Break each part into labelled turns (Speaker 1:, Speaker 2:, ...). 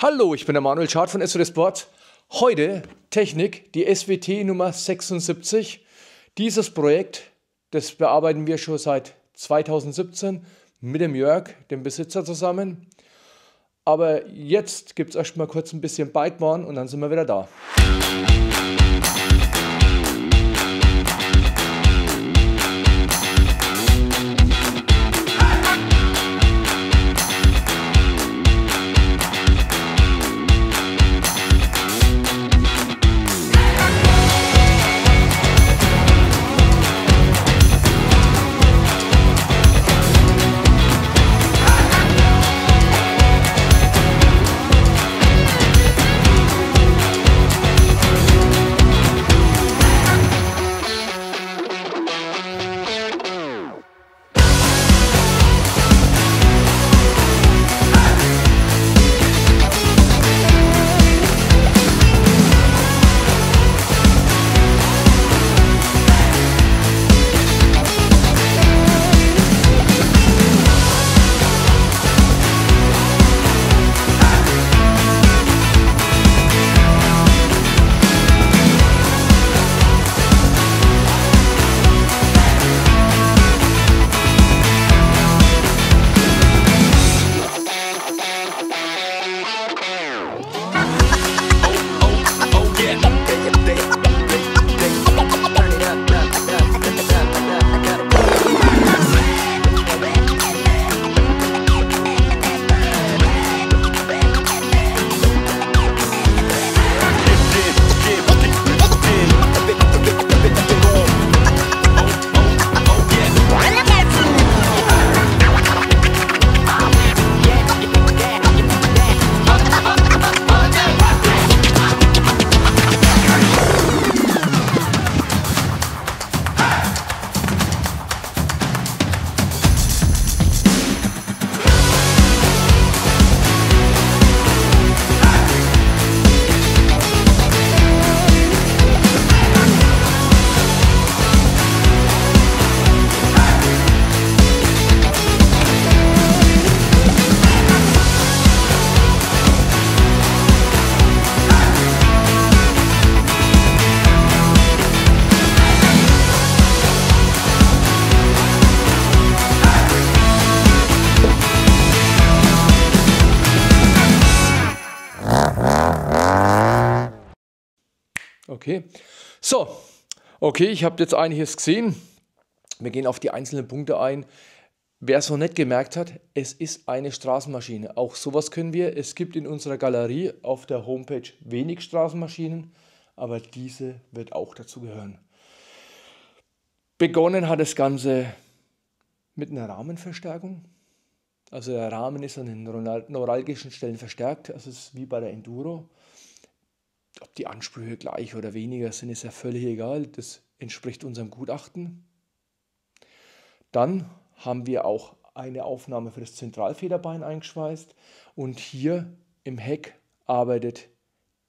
Speaker 1: Hallo, ich bin der Manuel Schad von SOD Sport. Heute Technik, die SWT Nummer 76. Dieses Projekt, das bearbeiten wir schon seit 2017 mit dem Jörg, dem Besitzer, zusammen. Aber jetzt gibt es erstmal kurz ein bisschen Bikebahn und dann sind wir wieder da. Okay, ich habe jetzt einiges gesehen. Wir gehen auf die einzelnen Punkte ein. Wer es noch nicht gemerkt hat, es ist eine Straßenmaschine. Auch sowas können wir. Es gibt in unserer Galerie auf der Homepage wenig Straßenmaschinen, aber diese wird auch dazu gehören. Begonnen hat das Ganze mit einer Rahmenverstärkung. Also der Rahmen ist an den neuralgischen Stellen verstärkt. Also es ist wie bei der Enduro. Ob die Ansprüche gleich oder weniger sind, ist ja völlig egal. Das entspricht unserem Gutachten. Dann haben wir auch eine Aufnahme für das Zentralfederbein eingeschweißt. Und hier im Heck arbeitet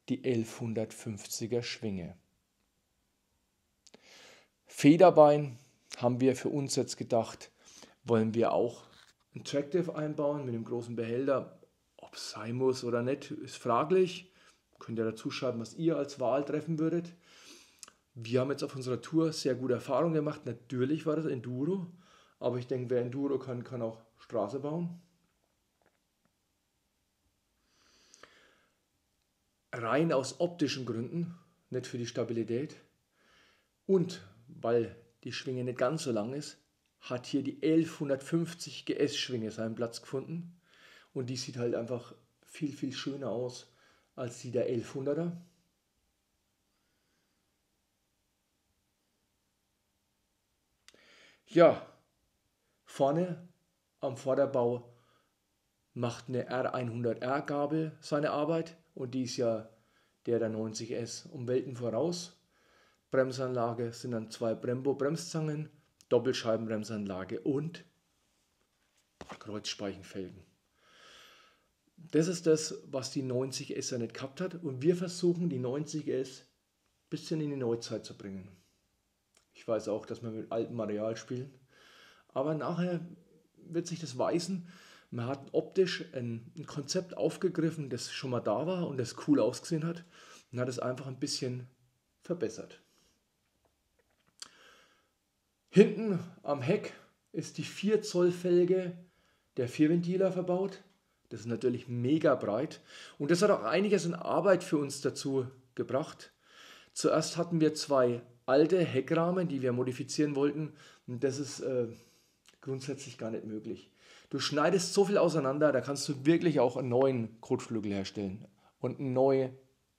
Speaker 1: die 1150er Schwinge. Federbein haben wir für uns jetzt gedacht, wollen wir auch ein Tractive einbauen mit einem großen Behälter. Ob es sein muss oder nicht, ist fraglich. Könnt ihr dazu schreiben, was ihr als Wahl treffen würdet. Wir haben jetzt auf unserer Tour sehr gute Erfahrungen gemacht. Natürlich war das Enduro, aber ich denke, wer Enduro kann, kann auch Straße bauen. Rein aus optischen Gründen, nicht für die Stabilität. Und weil die Schwinge nicht ganz so lang ist, hat hier die 1150 GS-Schwinge seinen Platz gefunden. Und die sieht halt einfach viel, viel schöner aus als die der 1100er. Ja, vorne am Vorderbau macht eine R100R Gabel seine Arbeit und die ist ja der 90S um Welten voraus. Bremsanlage sind dann zwei Brembo Bremszangen, Doppelscheibenbremsanlage und Kreuzspeichenfelgen. Das ist das, was die 90S ja nicht gehabt hat. Und wir versuchen, die 90S ein bisschen in die Neuzeit zu bringen. Ich weiß auch, dass wir mit altem Material spielen. Aber nachher wird sich das weisen. Man hat optisch ein Konzept aufgegriffen, das schon mal da war und das cool ausgesehen hat und hat es einfach ein bisschen verbessert. Hinten am Heck ist die 4 Zoll Felge der Vierventiler verbaut. Das ist natürlich mega breit und das hat auch einiges an Arbeit für uns dazu gebracht. Zuerst hatten wir 2 alte Heckrahmen, die wir modifizieren wollten und das ist grundsätzlich gar nicht möglich. Du schneidest so viel auseinander, da kannst du wirklich auch einen neuen Kotflügel herstellen und ein neues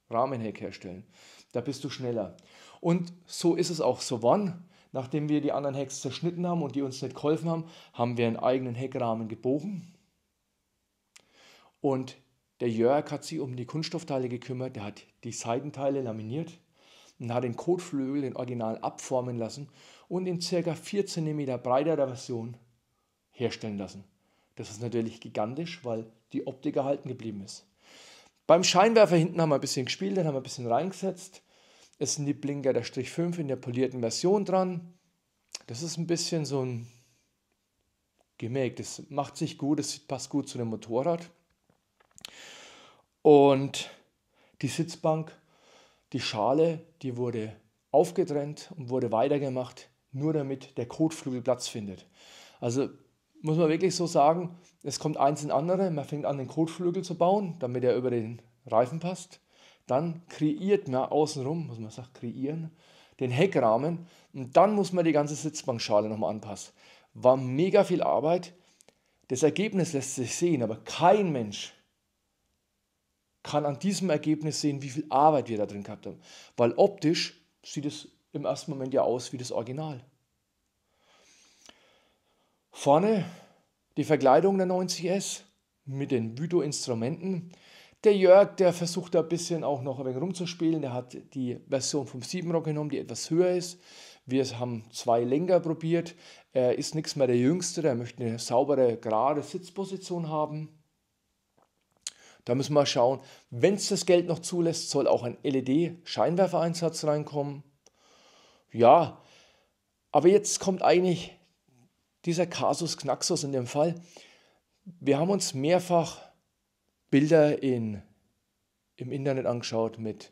Speaker 1: Rahmenheck herstellen. Da bist du schneller. Und so ist es auch so wann. Nachdem wir die anderen Hecks zerschnitten haben und die uns nicht geholfen haben, haben wir einen eigenen Heckrahmen gebogen. Und der Jörg hat sich um die Kunststoffteile gekümmert, der hat die Seitenteile laminiert und hat den Kotflügel, den Original, abformen lassen und in ca. 4 cm breiterer Version herstellen lassen. Das ist natürlich gigantisch, weil die Optik erhalten geblieben ist. Beim Scheinwerfer hinten haben wir ein bisschen gespielt, den haben wir ein bisschen reingesetzt. Es sind die Blinker der Strich 5 in der polierten Version dran. Das ist ein bisschen so ein Gimmick, das macht sich gut, das passt gut zu dem Motorrad. Und die Sitzbank, die Schale, die wurde aufgetrennt und wurde weitergemacht, nur damit der Kotflügel Platz findet. Also muss man wirklich so sagen, es kommt eins in andere, man fängt an den Kotflügel zu bauen, damit er über den Reifen passt. Dann kreiert man außenrum, muss man sagen, kreieren, den Heckrahmen und dann muss man die ganze Sitzbankschale nochmal anpassen. War mega viel Arbeit. Das Ergebnis lässt sich sehen, aber kein Mensch kann an diesem Ergebnis sehen, wie viel Arbeit wir da drin gehabt haben. Weil optisch sieht es im ersten Moment ja aus wie das Original. Vorne die Verkleidung der 90S mit den Vydo-Instrumenten. Der Jörg, der versucht da ein bisschen auch noch ein wenig rumzuspielen. Der hat die Version vom Siebenrock genommen, die etwas höher ist. Wir haben 2 Lenker probiert. Er ist nichts mehr der Jüngste, der möchte eine saubere, gerade Sitzposition haben. Da müssen wir schauen, wenn es das Geld noch zulässt, soll auch ein LED-Scheinwerfereinsatz reinkommen. Ja, aber jetzt kommt eigentlich dieser Kasus Knaxus in dem Fall. Wir haben uns mehrfach Bilder im Internet angeschaut mit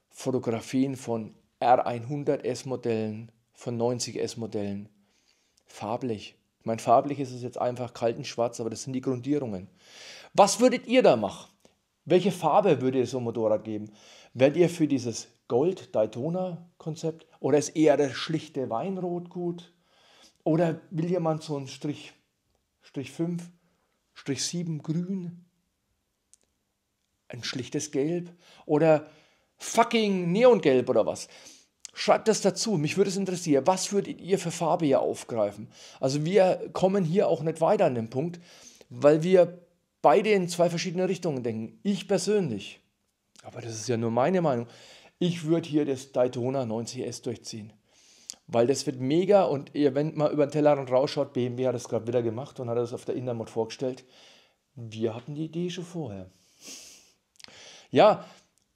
Speaker 1: Fotografien von R100S-Modellen, von 90S-Modellen. Farblich. Ich meine, farblich ist es jetzt einfach kalt und schwarz, aber das sind die Grundierungen. Was würdet ihr da machen? Welche Farbe würde ihr so ein Motorrad geben? Wärt ihr für dieses Gold-Daytona-Konzept oder ist eher das schlichte Weinrot gut? Oder will jemand so einen Strich 5, Strich 7 grün? Ein schlichtes Gelb? Oder fucking Neongelb oder was? Schreibt das dazu, mich würde es interessieren. Was würdet ihr für Farbe hier aufgreifen? Also wir kommen hier auch nicht weiter an den Punkt, weil wir beide in 2 verschiedene Richtungen denken. Ich persönlich, aber das ist ja nur meine Meinung, ich würde hier das Daytona 90S durchziehen. Weil das wird mega und wenn man über den Tellerrand rausschaut, BMW hat das gerade wieder gemacht und hat das auf der Intermod vorgestellt. Wir hatten die Idee schon vorher. Ja,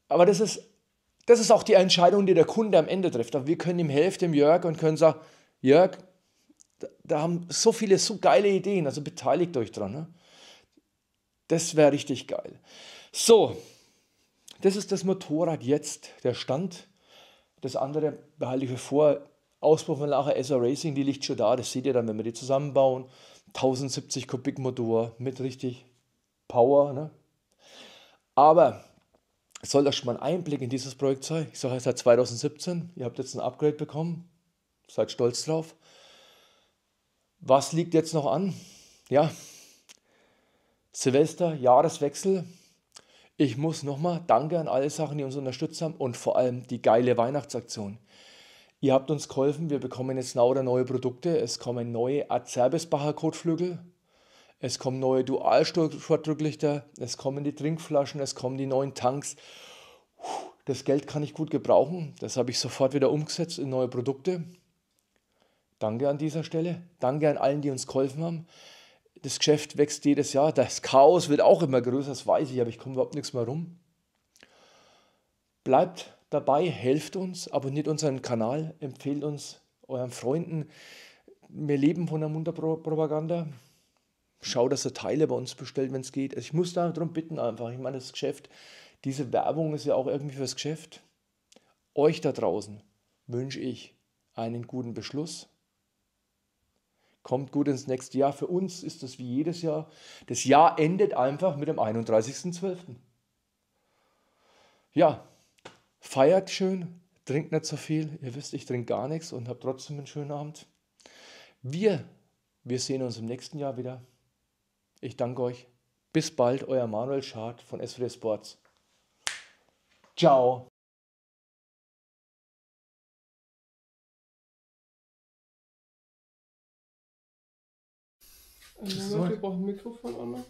Speaker 1: aber das ist auch die Entscheidung, die der Kunde am Ende trifft. Aber wir können ihm helfen, dem Jörg, und können sagen, Jörg, da haben so viele so geile Ideen, also beteiligt euch dran. Ne? Das wäre richtig geil. So, das ist das Motorrad jetzt, der Stand. Das andere behalte ich mir vor. Auspuffanlage SR Racing, die liegt schon da, das seht ihr dann, wenn wir die zusammenbauen. 1070 Kubik Motor mit richtig Power. Ne? Aber es soll euch schon mal ein Einblick in dieses Projekt sein. Ich sage seit 2017, ihr habt jetzt ein Upgrade bekommen, seid stolz drauf. Was liegt jetzt noch an? Ja, Silvester, Jahreswechsel. Ich muss nochmal Danke an alle Sachen, die uns unterstützt haben und vor allem die geile Weihnachtsaktion. Ihr habt uns geholfen, wir bekommen jetzt lauter neue Produkte. Es kommen neue Acerbisbacher Kotflügel, es kommen neue Dualsportrücklichter, es kommen die Trinkflaschen, es kommen die neuen Tanks. Das Geld kann ich gut gebrauchen, das habe ich sofort wieder umgesetzt in neue Produkte. Danke an dieser Stelle, danke an allen, die uns geholfen haben. Das Geschäft wächst jedes Jahr, das Chaos wird auch immer größer, das weiß ich, aber ich komme überhaupt nichts mehr rum. Bleibt dabei, helft uns, abonniert unseren Kanal, empfehlt uns euren Freunden. Wir leben von der Mundpropaganda. Schau, dass ihr Teile bei uns bestellt, wenn es geht. Also ich muss darum bitten einfach. Ich meine, das Geschäft, diese Werbung ist ja auch irgendwie fürs Geschäft. Euch da draußen wünsche ich einen guten Beschluss. Kommt gut ins nächste Jahr. Für uns ist das wie jedes Jahr. Das Jahr endet einfach mit dem 31.12. Ja, feiert schön, trinkt nicht so viel. Ihr wisst, ich trinke gar nichts und habe trotzdem einen schönen Abend. Wir, wir sehen uns im nächsten Jahr wieder. Ich danke euch. Bis bald, euer Manuel Schad von SWD Sports. Ciao.
Speaker 2: Wir brauchen ein Mikrofon auch noch.